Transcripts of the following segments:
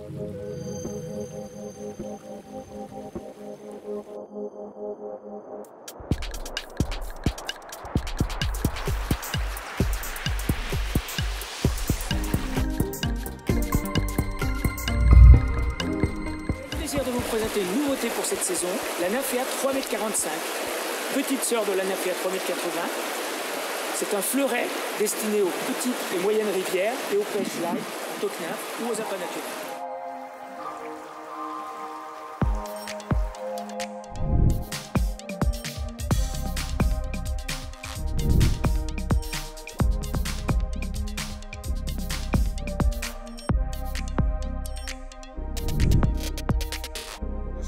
Plaisir de vous présenter une nouveauté pour cette saison, la Nymphéa 3,45 m, petite sœur de la Nymphéa 3,80 m. C'est un fleuret destiné aux petites et moyennes rivières et aux pêches light, aux tocnymphes ou aux appâts naturels.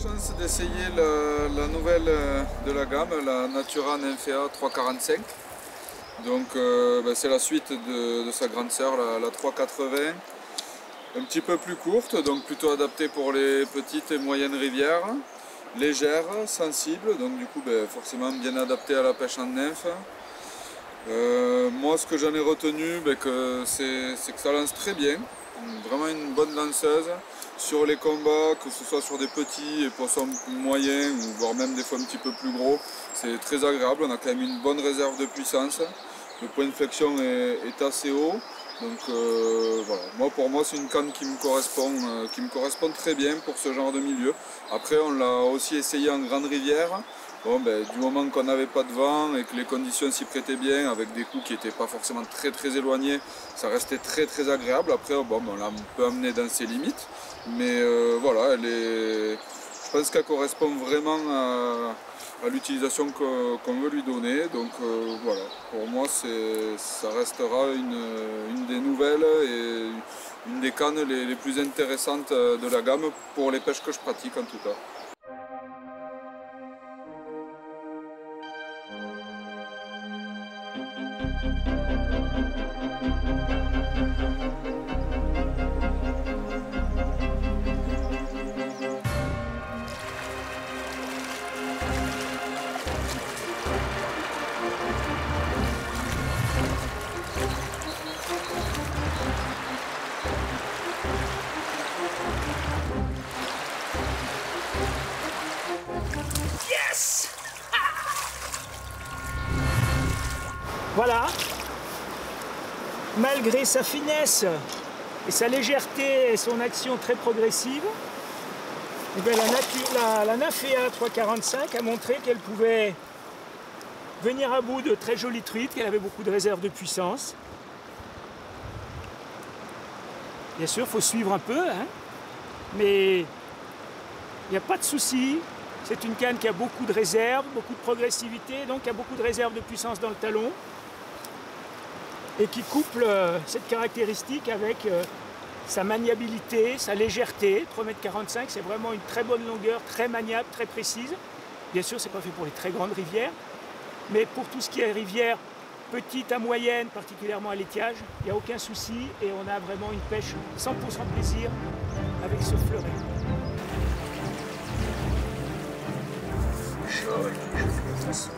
Chance d'essayer la nouvelle de la gamme, la Natura Nymphéa 3,45. Donc c'est la suite de sa grande sœur, la 3,80. Un petit peu plus courte, donc plutôt adaptée pour les petites et moyennes rivières. Légère, sensible, donc du coup forcément bien adaptée à la pêche en nymphe. Moi ce que j'en ai retenu, c'est que ça lance très bien. Vraiment une bonne lanceuse. Sur les combats, que ce soit sur des petits et poissons moyens, ou voire même des fois un petit peu plus gros, c'est très agréable. On a quand même une bonne réserve de puissance. Le point de flexion est assez haut. Donc voilà, pour moi c'est une canne qui me correspond très bien pour ce genre de milieu. Après on l'a aussi essayé en grande rivière. Bon, du moment qu'on n'avait pas de vent et que les conditions s'y prêtaient bien, avec des coups qui n'étaient pas forcément très éloignés, ça restait très agréable. Après on l'a un peu amené dans ses limites. Mais voilà, je pense qu'elle correspond vraiment à l'utilisation qu'on veut lui donner. Donc voilà, pour moi ça restera une des nouvelles et une des cannes les plus intéressantes de la gamme pour les pêches que je pratique en tout cas. Voilà, malgré sa finesse et sa légèreté et son action très progressive, la Nymphéa 3,45 a montré qu'elle pouvait venir à bout de très jolies truites, qu'elle avait beaucoup de réserves de puissance. Bien sûr, il faut suivre un peu, hein, mais il n'y a pas de souci. C'est une canne qui a beaucoup de réserves, beaucoup de progressivité, donc qui a beaucoup de réserves de puissance dans le talon. Et qui couple cette caractéristique avec sa maniabilité, sa légèreté. 3,45 m, c'est vraiment une très bonne longueur, très maniable, très précise. Bien sûr, ce n'est pas fait pour les très grandes rivières, mais pour tout ce qui est rivière petite à moyenne, particulièrement à l'étiage, il n'y a aucun souci et on a vraiment une pêche 100% plaisir avec ce fleuret. Joli, joli poisson.